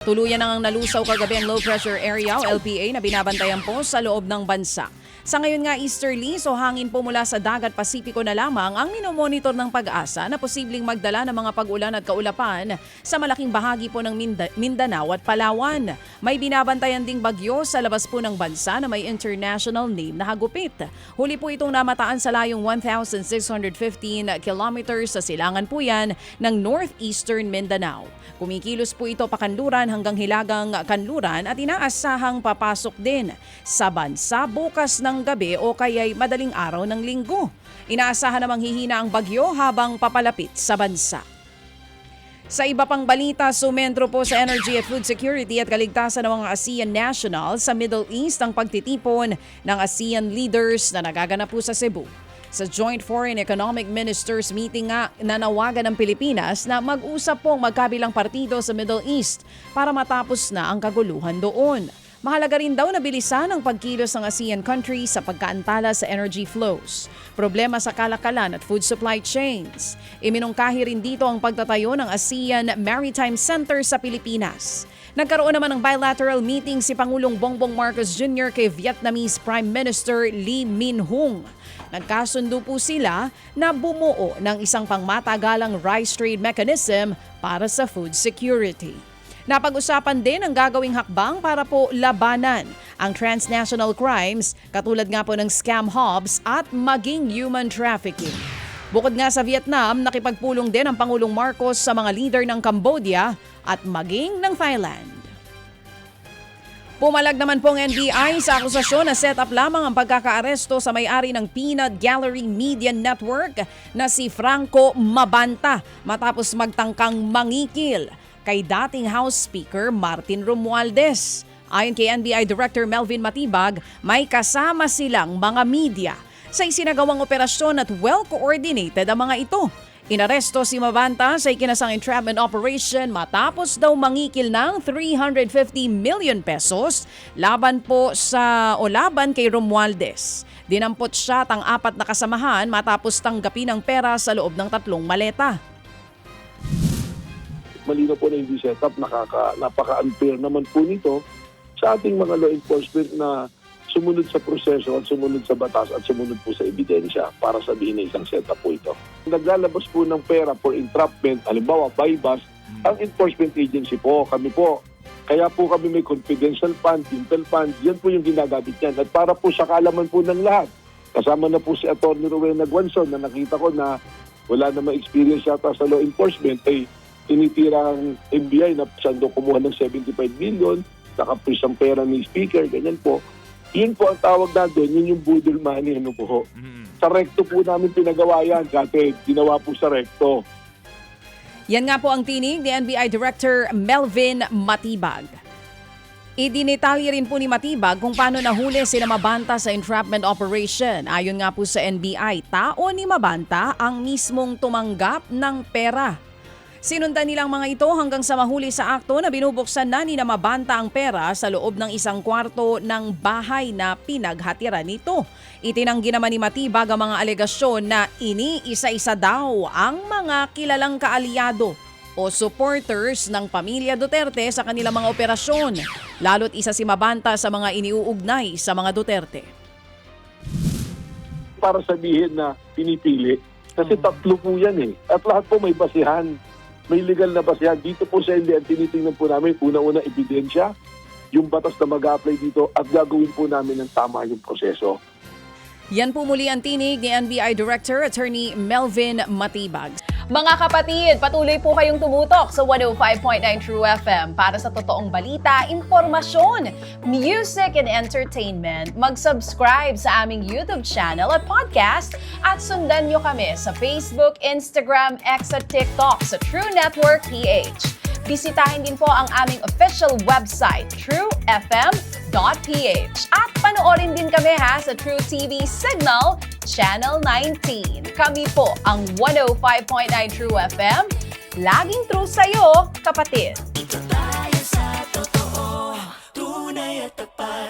Tuluyan nang nalusaw kagabi ang low pressure area o LPA na binabantayan po sa loob ng bansa. Sa ngayon nga easterly, so hangin po mula sa dagat Pasipiko na lamang ang minomonitor ng Pag-asa na posibleng magdala ng mga pag-ulan at kaulapan sa malaking bahagi po ng Mindanao at Palawan. May binabantayan ding bagyo sa labas po ng bansa na may international name na hagupit. Huli po itong namataan sa layong 1,615 kilometers sa silangan po yan ng northeastern Mindanao. Kumikilos po ito pakanluran hanggang hilagang kanluran at inaasahang papasok din sa bansa bukas ng gabi o kaya'y madaling araw ng linggo. Inaasahan namang hihina ang bagyo habang papalapit sa bansa. Sa iba pang balita, sumentro po sa energy at food security at kaligtasan ng mga ASEAN national sa Middle East ang pagtitipon ng ASEAN leaders na nagaganap po sa Cebu. Sa Joint Foreign Economic Ministers meeting nga nanawagan ng Pilipinas na mag-usap pong magkabilang partido sa Middle East para matapos na ang kaguluhan doon. Mahalaga rin daw na bilisan ang pagkilos ng ASEAN countries sa pagkaantala sa energy flows, problema sa kalakalan at food supply chains. Iminungkahi rin dito ang pagtatayo ng ASEAN Maritime Center sa Pilipinas. Nagkaroon naman ng bilateral meeting si Pangulong Bongbong Marcos Jr. kay Vietnamese Prime Minister Lee Min-hung. Nagkasundo po sila na bumuo ng isang pangmatagalang rice trade mechanism para sa food security. Napag-usapan din ang gagawing hakbang para po labanan ang transnational crimes katulad nga po ng scam hubs at maging human trafficking. Bukod nga sa Vietnam, nakipagpulong din ang Pangulong Marcos sa mga leader ng Cambodia at maging ng Thailand. Pumalag naman pong NBI sa akusasyon na set up lamang ang pagkakaaresto sa may-ari ng Peanut Gallery Media Network na si Franco Mabanta matapos magtangkang mangikil kay dating House Speaker Martin Romualdez. Ayon kay NBI Director Melvin Matibag, may kasama silang mga media sa isinagawang operasyon at well-coordinated ang mga ito. Inaresto si Mabanta sa ikinasang entrapment operation matapos daw mangikil ng 350 million pesos laban kay Romualdez. Dinampot siya at ang 4 na kasamahan matapos tanggapin ang pera sa loob ng 3 maleta. Malino po na hindi set up, napaka-unfair naman po nito sa ating mga law enforcement na sumunod sa proseso at sumunod sa batas at sumunod po sa ebidensya para sabihin na isang setup po ito. Naglalabas po ng pera for entrapment, halimbawa buy bust, ang enforcement agency po, kami po. Kaya po kami may confidential fund, intel fund, yan po yung ginagamit yan. At para po sa kaalaman po ng lahat, kasama na po si Atty. Rowena Guanzon na nakita ko na wala na ma-experience yata sa law enforcement, ay tinitira ang NBI na saan daw kumuha ng 75 million, nakapris ang pera ni Speaker, ganyan po. Yun po ang tawag na doon, yun yung budol money, ano po. Sa recto po namin pinagawa yan, kasi ginawa po sa recto. Yan nga po ang tinig ni NBI Director Melvin Matibag. Idinitalye rin po ni Matibag kung paano nahuli sila Mabanta sa entrapment operation. Ayon nga po sa NBI, tao ni Mabanta ang mismong tumanggap ng pera. Sinundan nilang mga ito hanggang sa mahuli sa akto na binubuksan na ni Mabanta ang pera sa loob ng isang kwarto ng bahay na pinaghatiran nito. Itinanggi naman ni Matibag ang mga alegasyon na iniisa-isa daw ang mga kilalang kaalyado o supporters ng pamilya Duterte sa kanilang mga operasyon. Lalo't isa si Mabanta sa mga iniuugnay sa mga Duterte. Para sabihin na pinipili, kasi tatlo po yan eh. At lahat po may basihan. May legal na basihan. Dito po sa NBI, tinitingnan po namin, una-una ebidensya, yung batas na mag-a-apply dito at gagawin po namin ng tama yung proseso. Yan po muli ang tinig ni NBI Director Attorney Melvin Matibag. Mga kapatid, patuloy po kayong tumutok sa 105.9 True FM para sa totoong balita, informasyon, music and entertainment. Mag-subscribe sa aming YouTube channel at podcast at sundan nyo kami sa Facebook, Instagram, X at TikTok sa True Network PH. Bisitahin din po ang aming official website, truefm.ph. At panoorin din kami sa True TV Signal, Channel 19. Kami po ang 105.9 True FM. Laging true sa'yo, kapatid. Ito tayo sa totoo, tunay at tapat.